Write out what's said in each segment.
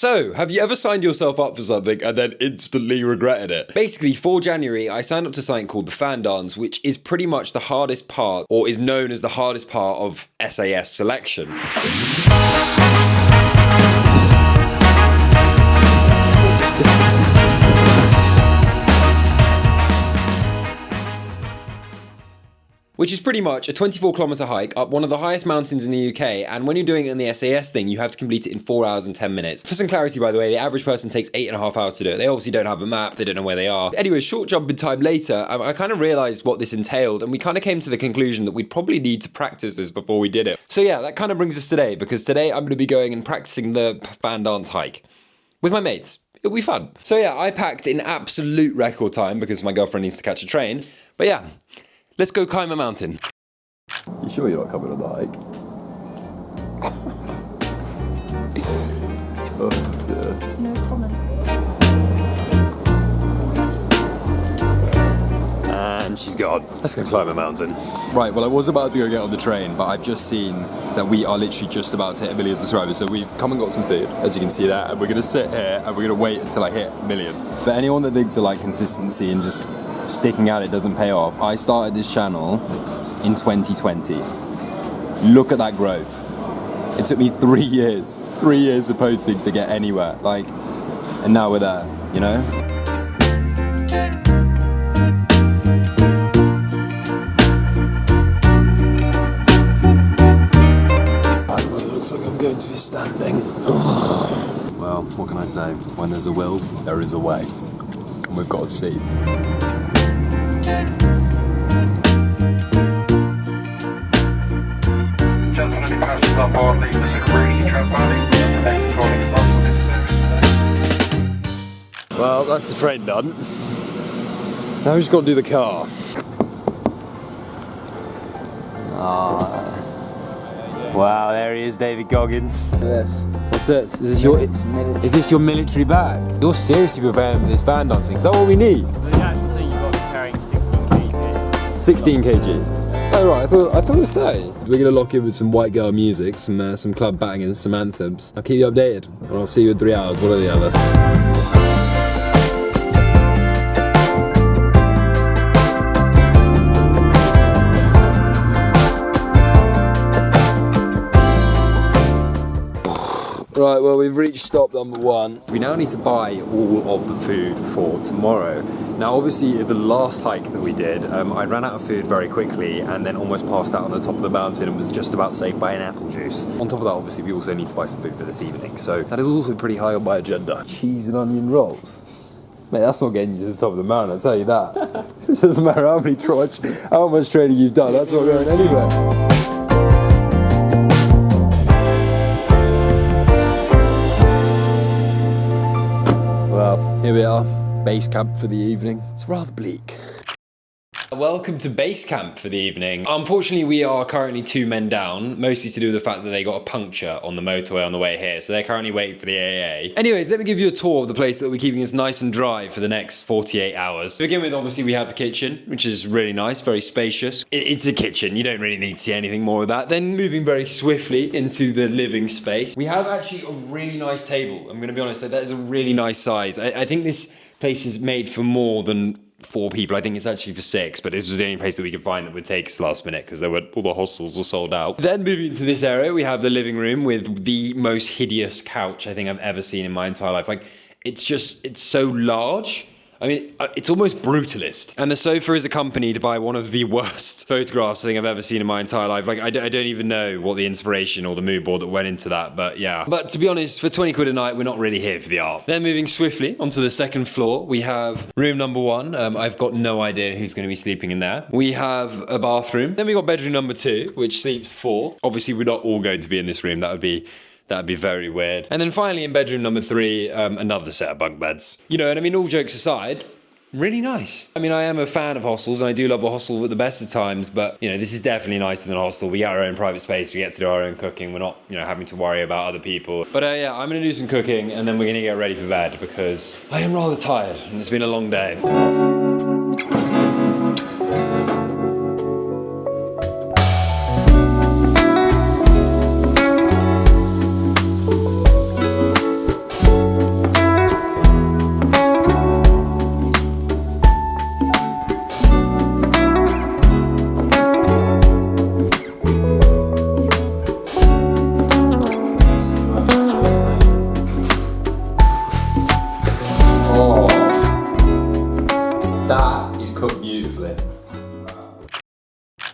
So, have you ever signed yourself up for something and then instantly regretted it? Basically, for January, I signed up to something called the fan dance, which is pretty much the hardest part, or is known as the hardest part of SAS selection. Which is pretty much a 24-kilometer hike up one of the highest mountains in the UK, and when you're doing it in the SAS thing, you have to complete it in 4 hours and 10 minutes. For some clarity, by the way, the average person takes 8.5 hours to do it. They obviously don't have a map, they don't know where they are. Anyway, short jump in time later, I kind of realised what this entailed, and we kind of came to the conclusion that we'd probably need to practice this before we did it. So yeah, that kind of brings us today, because today I'm going to be going and practicing the fan dance hike with my mates. It'll be fun. So yeah, I packed in absolute record time because my girlfriend needs to catch a train, but yeah. Let's go climb a mountain. You sure you're not coming on the hike? Oh dear. No comment. And she's gone. Let's go climb a mountain. Right, well I was about to go get on the train, but I've just seen that we are literally just about to hit 1 million subscribers. So we've come and got some food, as you can see that, and we're gonna sit here and we're gonna wait until I hit 1 million. For anyone that thinks of like consistency and just sticking at it doesn't pay off, I started this channel in 2020. Look at that growth. It took me 3 years of posting to get anywhere, like, and now we're there, you know? It looks like I'm going to be standing. Well, what can I say? When there's a will, there is a way. And we've got to see. Gentlemen, any passengers on board, leave the security transmitting. Next calling stop for this service. Well, that's the train done. Now we've just got to do the car. Wow, there he is, David Goggins. This. What's this? Is this your military bag? You're seriously preparing for this fan dancing. Is that what we need? The actual thing you've got to be carrying 16 kg. 16 kg. Oh right, I thought it was 30. We're gonna lock in with some white girl music, some club bangers, some anthems. I'll keep you updated, and I'll see you in 3 hours, one or the other. Right, well we've reached stop number 1. We now need to buy all of the food for tomorrow. Now obviously the last hike that we did, I ran out of food very quickly and then almost passed out on the top of the mountain and was just about saved by an apple juice. On top of that, obviously we also need to buy some food for this evening, so that is also pretty high on my agenda. Cheese and onion rolls. Mate, that's not getting you to the top of the mountain, I'll tell you that. It doesn't matter how much training you've done, that's not going anywhere. Well, here we are, base camp for the evening. It's rather bleak. Welcome to base camp for the evening. Unfortunately, we are currently 2 men down, mostly to do with the fact that they got a puncture on the motorway on the way here, so they're currently waiting for the AA. Anyways, let me give you a tour of the place that we're keeping us nice and dry for the next 48 hours. To begin with, obviously, we have the kitchen, which is really nice, very spacious. It's a kitchen, you don't really need to see anything more of that. Then moving very swiftly into the living space. We have actually a really nice table. I'm gonna be honest, that is a really nice size. I think this place is made for more than 4 people. I think it's actually for 6, but this was the only place that we could find that would take us last minute because all the hostels were sold out. Then moving into this area, we have the living room with the most hideous couch I think I've ever seen in my entire life. Like, it's so large. I mean, it's almost brutalist. And the sofa is accompanied by one of the worst photographs I think I've ever seen in my entire life. Like, I don't even know what the inspiration or the mood board that went into that, but yeah. But to be honest, for 20 quid a night, we're not really here for the art. Then moving swiftly onto the second floor, we have room number 1. I've got no idea who's going to be sleeping in there. We have a bathroom. Then we got bedroom number 2, which sleeps 4. Obviously, we're not all going to be in this room. That'd be very weird. And then finally in bedroom number 3, another set of bunk beds. You know, and I mean, all jokes aside, really nice. I mean, I am a fan of hostels and I do love a hostel at the best of times, but you know, this is definitely nicer than a hostel. We get our own private space, we get to do our own cooking. We're not, you know, having to worry about other people. But yeah, I'm gonna do some cooking and then we're gonna get ready for bed because I am rather tired and it's been a long day.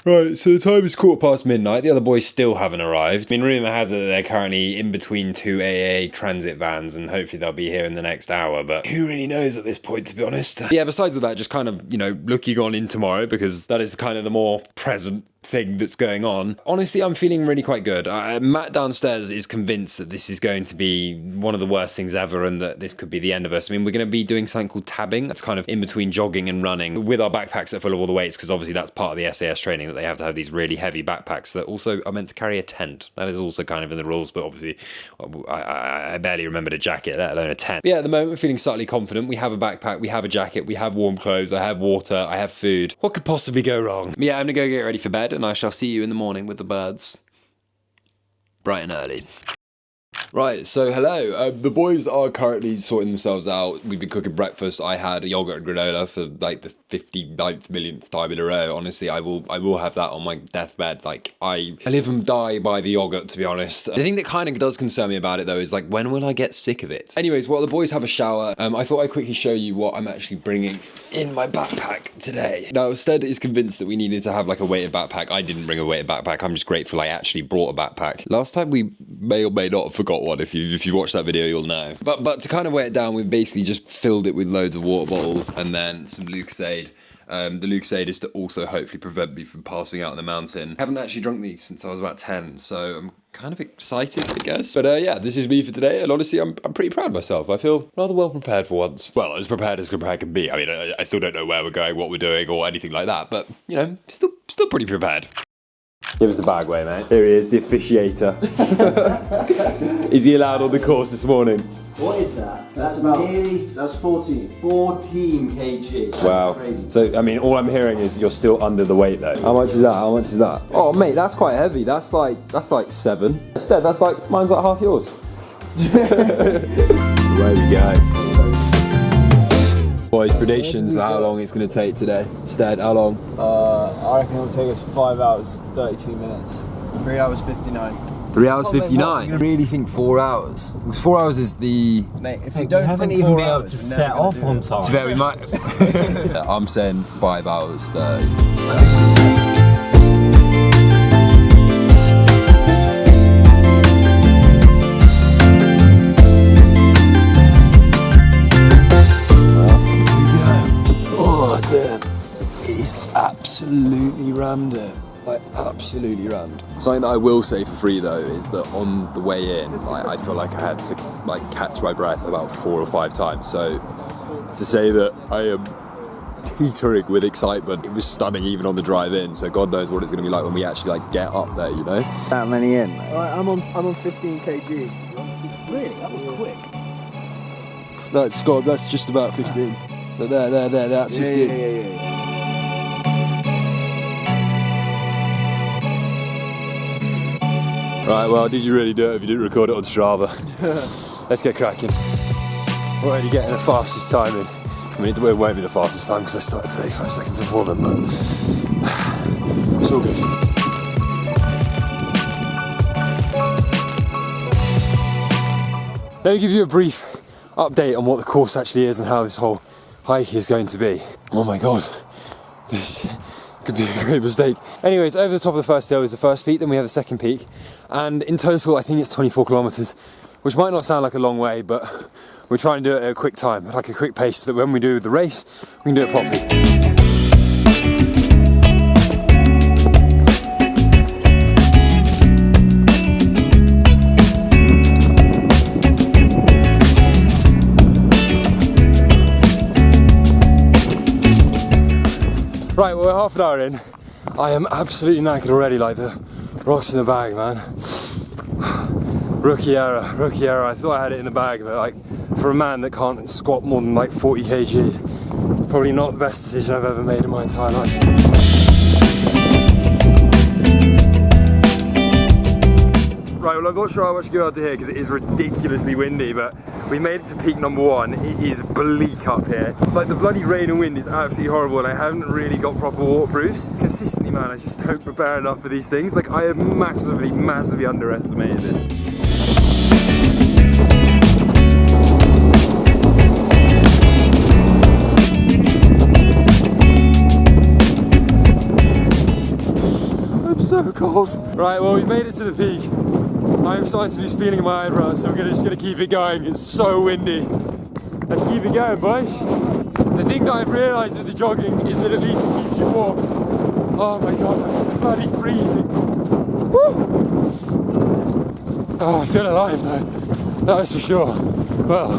Right, so the time is midnight. The other boys still haven't arrived. I mean, rumour has it that they're currently in between two AA transit vans, and hopefully they'll be here in the next hour, but who really knows at this point, to be honest. Yeah, besides all that, just kind of, you know, looking on in tomorrow, because that is kind of the more present thing that's going on. Honestly, I'm feeling really quite good. Matt downstairs is convinced that this is going to be one of the worst things ever and that this could be the end of us. I mean, we're going to be doing something called tabbing. That's kind of in between jogging and running with our backpacks that are full of all the weights, because obviously that's part of the SAS training, that they have to have these really heavy backpacks that also are meant to carry a tent. That is also kind of in the rules, but obviously I barely remembered a jacket, let alone a tent. But yeah, at the moment we're feeling slightly confident. We have a backpack, we have a jacket, we have warm clothes, I have water, I have food. What could possibly go wrong? But yeah, I'm gonna go get ready for bed, and I shall see you in the morning with the birds. Bright and early. Right, so hello. The boys are currently sorting themselves out. We've been cooking breakfast. I had a yogurt and granola for like the 59th millionth time in a row. Honestly, I will have that on my deathbed. Like, I live and die by the yogurt, to be honest. The thing that kind of does concern me about it, though, is like, when will I get sick of it? Anyways, while the boys have a shower, I thought I'd quickly show you what I'm actually bringing in my backpack today. Now, Stead is convinced that we needed to have like a weighted backpack. I didn't bring a weighted backpack. I'm just grateful I actually brought a backpack. Last time we may or may not have forgot one. If you watch that video, you'll know. But to kind of weigh it down, we've basically just filled it with loads of water bottles and then some Lucozade. The Lucozade is to also hopefully prevent me from passing out on the mountain. I haven't actually drunk these since I was about 10, so I'm kind of excited, I guess. But yeah, this is me for today, and honestly, I'm pretty proud of myself. I feel rather well prepared for once. Well, as prepared can be. I mean, I still don't know where we're going, what we're doing, or anything like that, but, you know, still pretty prepared. Give us a bag way, mate. Here he is, the officiator. Is he allowed on the course this morning? What is that? That's 14. 14 kg. Wow. That's crazy. So, I mean, all I'm hearing is you're still under the weight, though. How much is that? How much is that? Oh, mate, that's quite heavy. That's like 7. Instead, mine's like half yours. There we go. Boys, predictions of how long it's going to take today. Stead, how long? I reckon it'll take us 5 hours, 32 minutes. 3 hours 59. 3 hours 59? I really think 4 hours. 4 hours is the... Mate, if We you don't haven't think even 4 been able hours, to you're set never gonna off do on it. time. To be fair, we might... I'm saying 5 hours 30. Absolutely rammed it. Like, absolutely rammed. Something that I will say for free though is that on the way in, I feel like I had to like catch my breath about 4 or 5 times. So to say that I am teetering with excitement, it was stunning even on the drive in. So God knows what it's going to be like when we actually like get up there, you know. That many in, mate. I'm on 15 kg. Really? That was quick. That's just about 15. But there, that's 15. Yeah. Right, well, did you really do it if you didn't record it on Strava? Let's get cracking. We're already getting the fastest time in. I mean, it won't be the fastest time because I started 35 seconds before them, but it's all good. Let me give you a brief update on what the course actually is and how this whole hike is going to be. Oh my god, this could be a great mistake. Anyways, over the top of the first hill is the first peak, then we have the second peak, and in total I think it's 24 kilometers, which might not sound like a long way, but we're trying to do it at a quick time, like a quick pace, so that when we do the race, we can do it properly. Right, well, we're half an hour in. I am absolutely knackered already, like the rocks in the bag, man. Rookie error. I thought I had it in the bag, but like, for a man that can't squat more than like 40 kg, probably not the best decision I've ever made in my entire life. Right, well, I'm not sure how much to go out to here because it is ridiculously windy, but we made it to peak number 1. It is bleak up here. Like, the bloody rain and wind is absolutely horrible, and I haven't really got proper waterproofs. Consistently, man, I just don't prepare enough for these things. Like, I have massively underestimated this. cold. Right, well, we've made it to the peak. I'm starting to lose feeling in my eyebrows, so we're just gonna keep it going. It's so windy. Let's keep it going, boys. The thing that I've realised with the jogging is that at least it keeps you warm. Oh my god, I'm bloody freezing. Woo! Oh, I feel alive though. That is for sure. Well,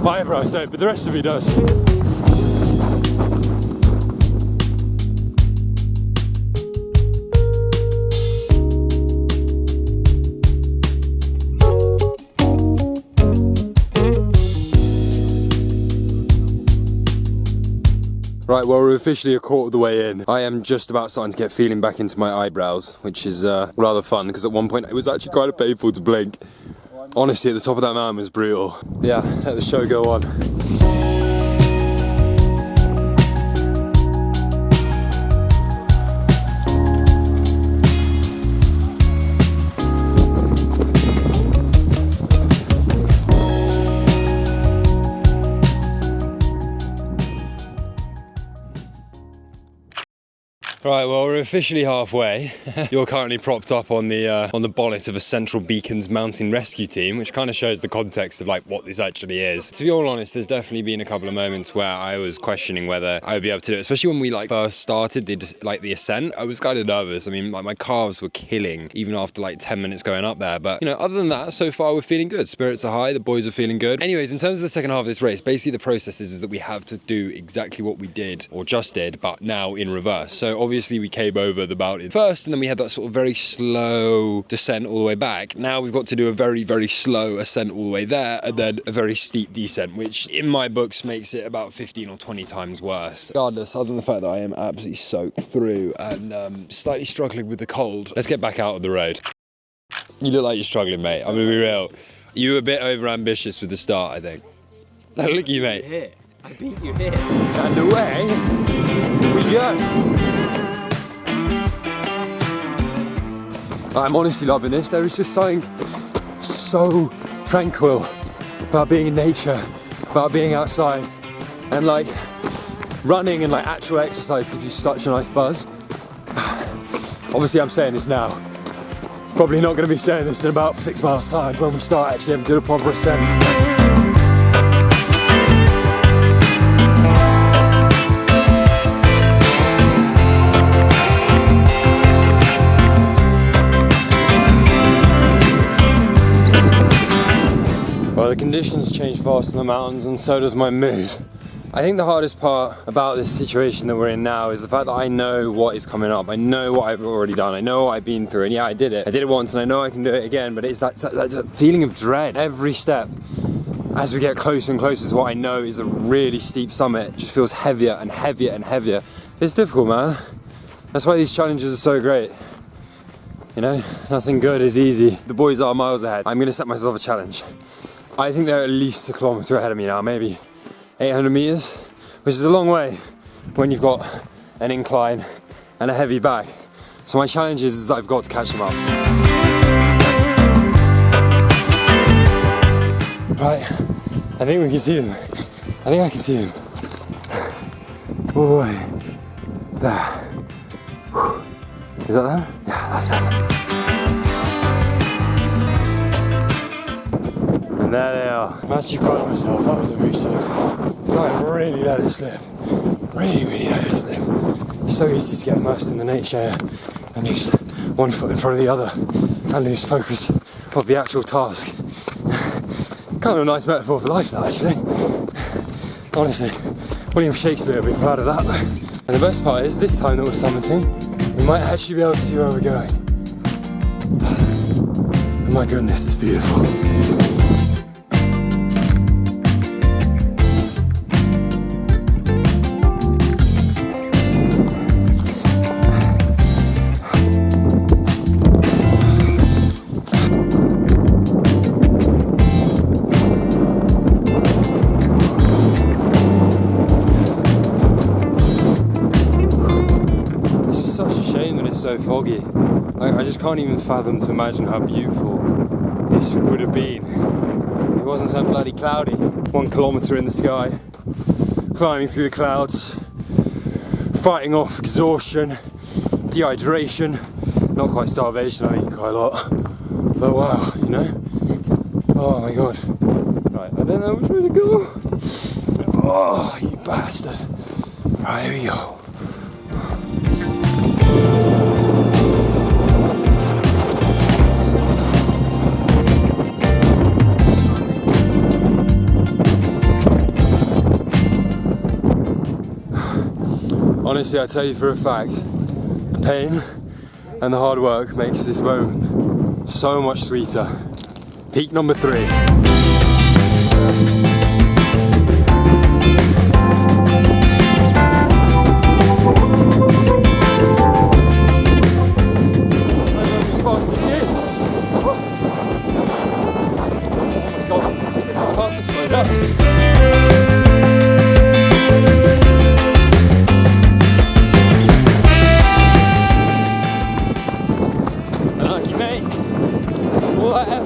my eyebrows don't, but the rest of me does. Right, well, we're officially a quarter of the way in. I am just about starting to get feeling back into my eyebrows, which is rather fun, because at one point it was actually quite painful to blink. Honestly, at the top of that mountain was brutal. Yeah, let the show go on. Right, well, we're officially halfway. You're currently propped up on the bonnet of a Central Beacons mountain rescue team, which kind of shows the context of like what this actually is. To be all honest, there's definitely been a couple of moments where I was questioning whether I would be able to do it, especially when we like first started the ascent. I was kind of nervous. I mean, like my calves were killing even after like 10 minutes going up there. But you know, other than that, so far we're feeling good. Spirits are high. The boys are feeling good. Anyways, in terms of the second half of this race, basically the process is that we have to do exactly what we did or just did, but now in reverse. So obviously we came over the mountain first, and then we had that sort of very slow descent all the way back. Now we've got to do a very, very slow ascent all the way there, and then a very steep descent, which in my books makes it about 15 or 20 times worse. Regardless, other than the fact that I am absolutely soaked through and slightly struggling with the cold, let's get back out on the road. You look like you're struggling, mate. I'm gonna be real. You were a bit over-ambitious with the start, I think. Look at you, mate. Here. I beat you here. And away we go. I'm honestly loving this. There is just something so tranquil about being in nature, about being outside, and like running and like actual exercise gives you such a nice buzz. Obviously I'm saying this now. Probably not going to be saying this in about 6 miles time when we start actually having to do a proper ascent. The conditions change fast in the mountains, and so does my mood. I think the hardest part about this situation that we're in now is the fact that I know what is coming up. I know what I've already done. I know what I've been through, and yeah, I did it. I did it once, and I know I can do it again, but it's that feeling of dread. Every step, as we get closer and closer to what I know is a really steep summit, it just feels heavier and heavier and heavier. It's difficult, man. That's why these challenges are so great. You know, nothing good is easy. The boys are miles ahead. I'm gonna set myself a challenge. I think they're at least a kilometre ahead of me now, maybe 800 metres, which is a long way when you've got an incline and a heavy back. So my challenge is that I've got to catch them up. Right, I think we can see them. I think I can see them. All the way there. Is that them? Yeah, that's them. And there they are. I'm actually proud of myself. That was a big slip. So I really let it slip. Really let it slip. It's so easy to get immersed in the nature and just one foot in front of the other and lose focus of the actual task. Kind of a nice metaphor for life, that actually. Honestly, William Shakespeare would be proud of that. And the best part is, this time that we're summiting, we might actually be able to see where we're going. And my goodness, it's beautiful. So foggy. I just can't even fathom to imagine how beautiful this would have been. It wasn't so bloody cloudy. 1 kilometre in the sky, climbing through the clouds, fighting off exhaustion, dehydration, not quite starvation, I eat quite a lot. But wow, you know? Oh my god. Right, I don't know which way to go. Oh, you bastard. Right, here we go. Honestly, I tell you for a fact, the pain and the hard work makes this moment so much sweeter. Peak number 3.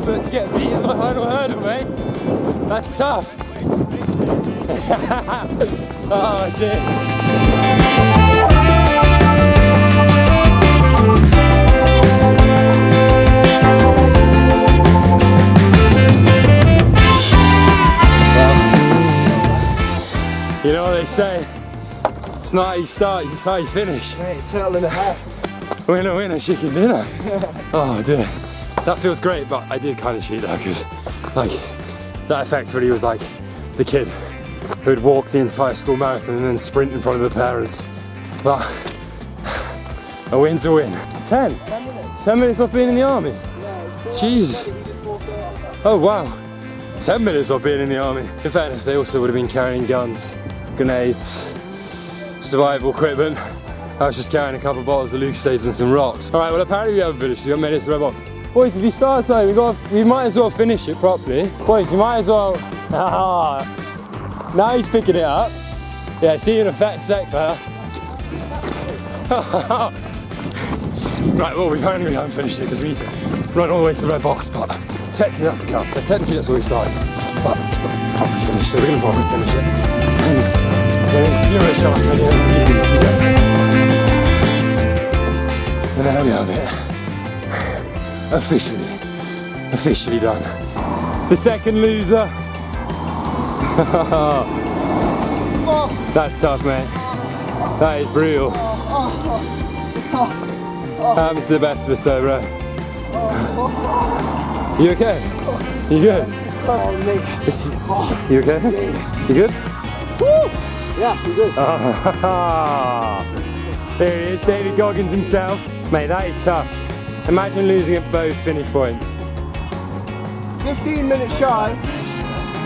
To get beaten by final hurdle, mate. That's tough. Oh dear. You know what they say? It's not how you start, it's how you finish. Mate, turtle and a half. Winner, winner, chicken dinner. Oh dear. That feels great, but I did kind of cheat though, because like that effectively was like the kid who would walk the entire school marathon and then sprint in front of the parents. But a win's a win. 10 minutes. 10 minutes off being in the army. Jeez. Oh wow. 10 minutes off being in the army. In fairness, they also would have been carrying guns, grenades, survival equipment. I was just carrying a couple of bottles of Lucasades and some rocks. All right, well apparently we haven't finished. We got made it to the red box. Boys, if you start something, we might as well finish it properly. Boys, you might as well. Now he's picking it up. Yeah, see you in a sec, fella. Right, well, apparently we haven't finished it because we need to run all the way to the red box, but technically that's the count. So technically that's where we started. But it's not properly finished, so we're going to probably finish it. And there is 0 chance of getting to it. And there we have it. Officially done. The second loser. That's tough, mate. That is brutal. Happens to the best of us though, bro. You okay? You good? You okay? You good? Woo! Yeah, I'm good. There he is, David Goggins himself. Mate, that is tough. Imagine losing at both finish points. 15 minutes shy.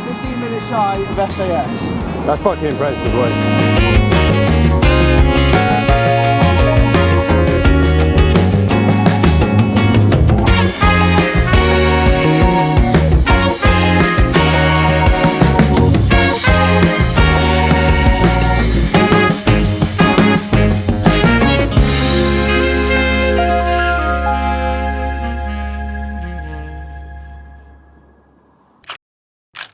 15 minutes shy of SAS. That's fucking impressive, boys.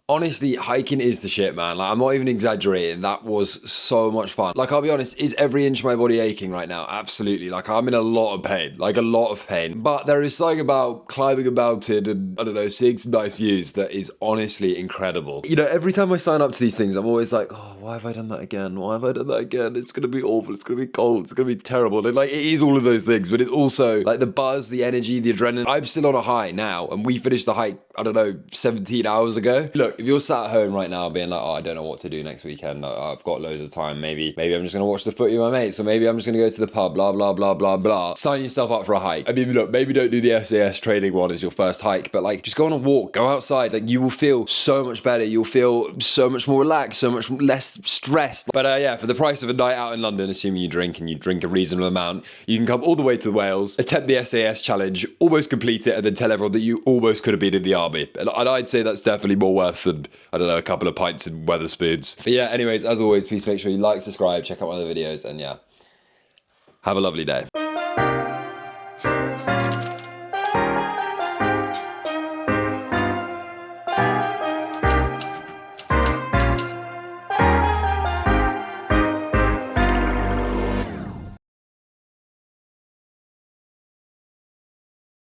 Honestly, hiking is the shit, man. Like, I'm not even exaggerating. That was so much fun. Like, I'll be honest, is every inch of my body aching right now? Absolutely. Like, I'm in a lot of pain. Like, a lot of pain. But there is something about climbing a mountain and, I don't know, seeing some nice views that is honestly incredible. You know, every time I sign up to these things, I'm always like, oh, why have I done that again? Why have I done that again? It's going to be awful. It's going to be cold. It's going to be terrible. And, like, it is all of those things, but it's also, like, the buzz, the energy, the adrenaline. I'm still on a high now, and we finished the hike, I don't know, 17 hours ago. Look, if you're sat at home right now being like, oh, I don't know what to do next weekend, I've got loads of time, maybe I'm just gonna watch the footy with my mates, or maybe I'm just gonna go to the pub, blah blah blah blah blah, sign yourself up for a hike. I mean, look, maybe don't do the SAS training one as your first hike, but like, just go on a walk, go outside. Like, you will feel so much better, you'll feel so much more relaxed, so much less stressed. But yeah, for the price of a night out in London, assuming you drink and you drink a reasonable amount, you can come all the way to Wales, attempt the SAS challenge, almost complete it, and then tell everyone that you almost could have been in the army. And I'd say that's definitely more worth than, I don't know, a couple of pints and Wetherspoons. But yeah, anyways, as always, please make sure you like, subscribe, check out my other videos, and yeah, have a lovely day.